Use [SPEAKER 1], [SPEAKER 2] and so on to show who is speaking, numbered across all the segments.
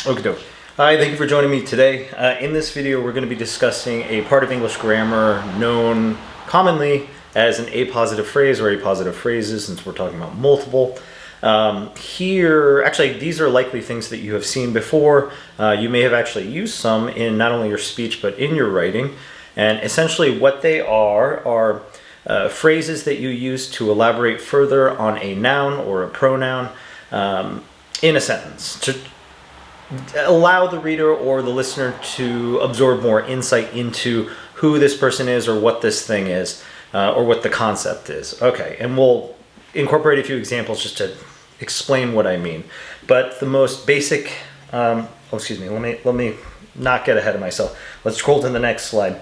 [SPEAKER 1] Okay. Hi, thank you for joining me today. In this video, we're going to be discussing a part of English grammar known commonly as an appositive phrase or appositive phrases, since we're talking about multiple. Actually, these are likely things that you have seen before. You may have actually used some in not only your speech, but in your writing. And essentially what they are phrases that you use to elaborate further on a noun or a pronoun in a sentence, to allow the reader or the listener to absorb more insight into who this person is or what this thing is or what the concept is. Okay, and we'll incorporate a few examples just to explain what I mean. But the most basic, excuse me, let me not get ahead of myself. Let's scroll to the next slide.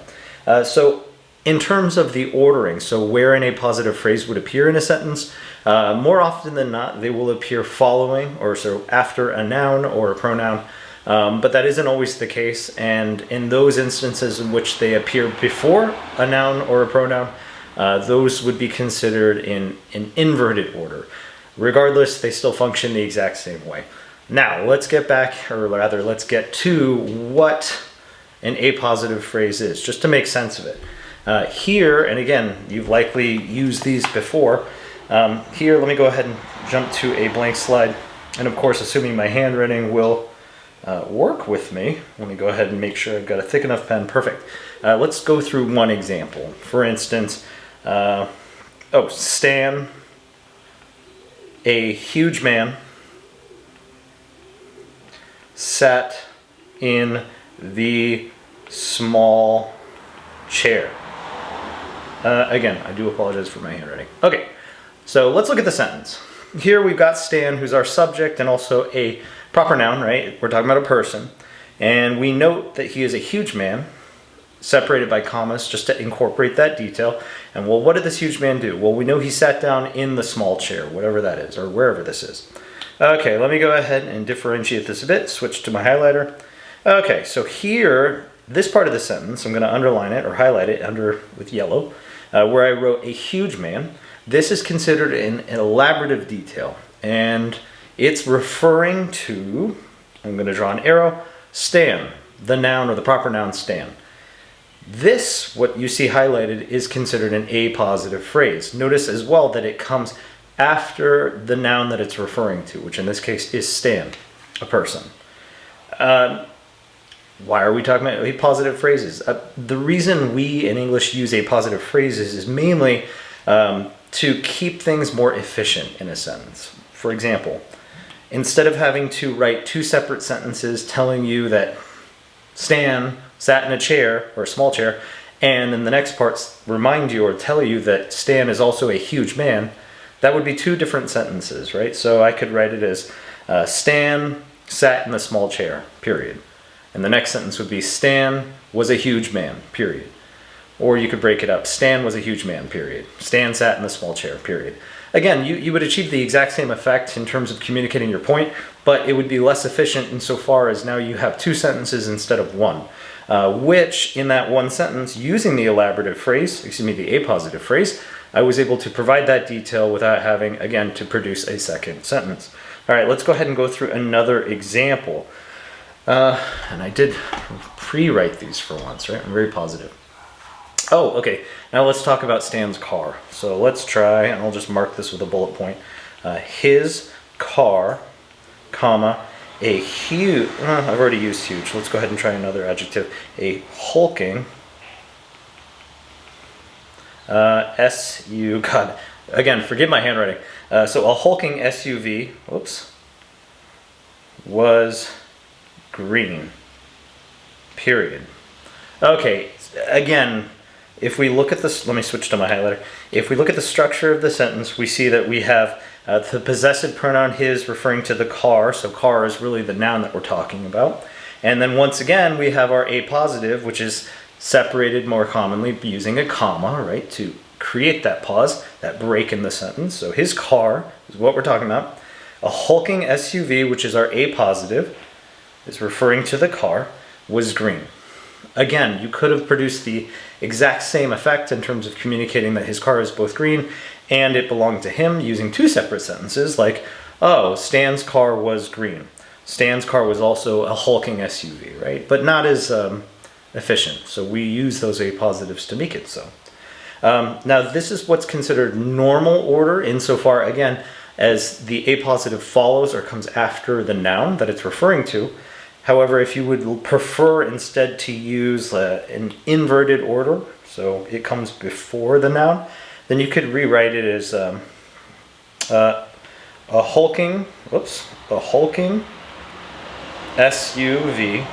[SPEAKER 1] So in terms of the ordering, so where an appositive phrase would appear in a sentence, more often than not, they will appear following or so after a noun or a pronoun, but that isn't always the case. And in those instances in which they appear before a noun or a pronoun, those would be considered in an inverted order. Regardless, they still function the exact same way. Now, let's get back, or rather, let's get to what an appositive phrase is, just to make sense of it. Here, and again, you've likely used these before. Here, let me go ahead and jump to a blank slide. And of course, assuming my handwriting will work with me, let me go ahead and make sure I've got a thick enough pen. Perfect. Let's go through one example. For instance, Stan, a huge man, sat in the small chair. Again, I do apologize for my handwriting. Okay, so let's look at the sentence. Here we've got Stan, who's our subject and also a proper noun, right? We're talking about a person. And we note that he is a huge man, separated by commas, just to incorporate that detail. And well, what did this huge man do? Well, we know he sat down in the small chair, whatever that is, or wherever this is. Okay, let me go ahead and differentiate this a bit, switch to my highlighter. Okay, so here, this part of the sentence, I'm going to underline it or highlight it with yellow, where I wrote a huge man. This is considered an elaborative detail, and it's referring to, I'm going to draw an arrow, Stan, the noun or the proper noun Stan. This, what you see highlighted, is considered an appositive phrase. Notice as well that it comes after the noun that it's referring to, which in this case is Stan, a person. Why are we talking about appositive phrases? The reason we in English use appositive phrases is mainly to keep things more efficient in a sentence. For example, instead of having to write two separate sentences telling you that Stan sat in a chair, or a small chair, and in the next parts remind you or tell you that Stan is also a huge man, that would be two different sentences, right? So I could write it as Stan sat in the small chair, period. And the next sentence would be Stan was a huge man, period. Or you could break it up. Stan was a huge man, period. Stan sat in the small chair, period. Again, you would achieve the exact same effect in terms of communicating your point, but it would be less efficient insofar as now you have two sentences instead of one, which in that one sentence, using the elaborative phrase, the appositive phrase, I was able to provide that detail without having, again, to produce a second sentence. All right, let's go ahead and go through another example. And I did pre-write these for once, right? I'm very positive. Oh, okay. Now let's talk about Stan's car. So let's try, and I'll just mark this with a bullet point. His car, comma, a huge, I've already used huge. Let's go ahead and try another adjective. A hulking, God, again, forgive my handwriting. So a hulking SUV, whoops, was green, period. Okay, again, if we look at this, let me switch to my highlighter. If we look at the structure of the sentence, we see that we have the possessive pronoun his referring to the car, so car is really the noun that we're talking about. And then once again, we have our appositive, which is separated more commonly using a comma, right, to create that pause, that break in the sentence. So his car is what we're talking about. A hulking SUV, which is our appositive, is referring to the car, was green. Again, you could have produced the exact same effect in terms of communicating that his car is both green and it belonged to him using two separate sentences like, oh, Stan's car was green. Stan's car was also a hulking SUV, right? But not as efficient. So we use those appositives to make it so. Now this is what's considered normal order insofar, again, as the appositive follows or comes after the noun that it's referring to. However, if you would prefer instead to use an inverted order, so it comes before the noun, then you could rewrite it as a hulking SUV,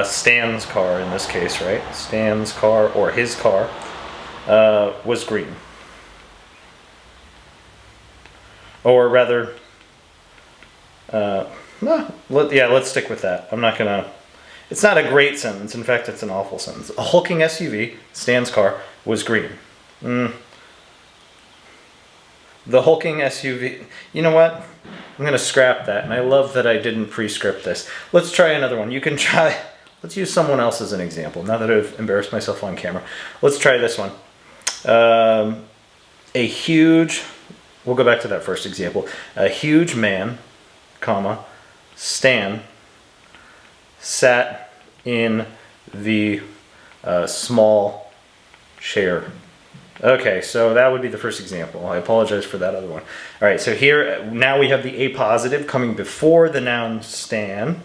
[SPEAKER 1] Stan's car in this case, right? Stan's car or his car was green. Or rather, let's stick with that. I'm not gonna, it's not a great sentence. In fact, it's an awful sentence. A hulking SUV, Stan's car, was green. The hulking SUV, you know what? I'm gonna scrap that, and I love that I didn't pre-script this. Let's try another one. You can try, let's use someone else as an example, now that I've embarrassed myself on camera. Let's try this one. A huge, we'll go back to that first example. A huge man, comma, Stan, sat in the small chair. Okay, so that would be the first example. I apologize for that other one. All right, so here, now we have the appositive coming before the noun Stan,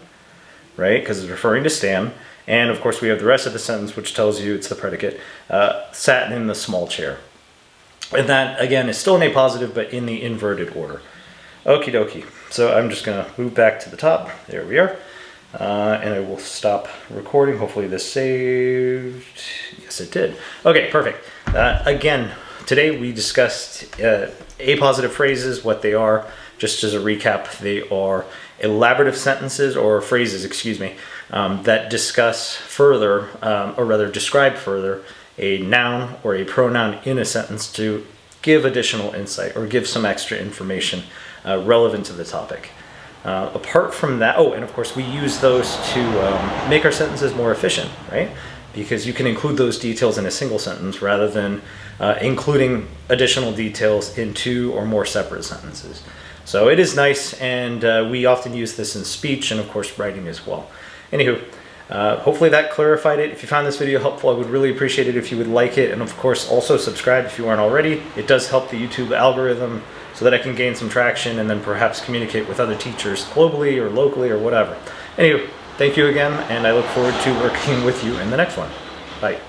[SPEAKER 1] right, because it's referring to Stan. And of course we have the rest of the sentence, which tells you it's the predicate, sat in the small chair. And that, again, is still an appositive, but in the inverted order. Okie dokie. So I'm just going to move back to the top. There we are. And I will stop recording. Hopefully this saved. Yes, it did. Okay, perfect. Again, today we discussed appositive phrases, what they are. Just as a recap, they are elaborative sentences, or phrases, excuse me, that discuss further, or rather describe further, a noun or a pronoun in a sentence to give additional insight or give some extra information relevant to the topic. Apart from that, oh, and of course we use those to make our sentences more efficient, right? Because you can include those details in a single sentence rather than including additional details in two or more separate sentences. So it is nice, and we often use this in speech and of course writing as well. Anywho, hopefully that clarified it. If you found this video helpful, I would really appreciate it if you would like it, and of course also subscribe if you aren't already. It does help the YouTube algorithm so that I can gain some traction and then perhaps communicate with other teachers globally or locally or whatever. Anyway, thank you again, and I look forward to working with you in the next one. Bye.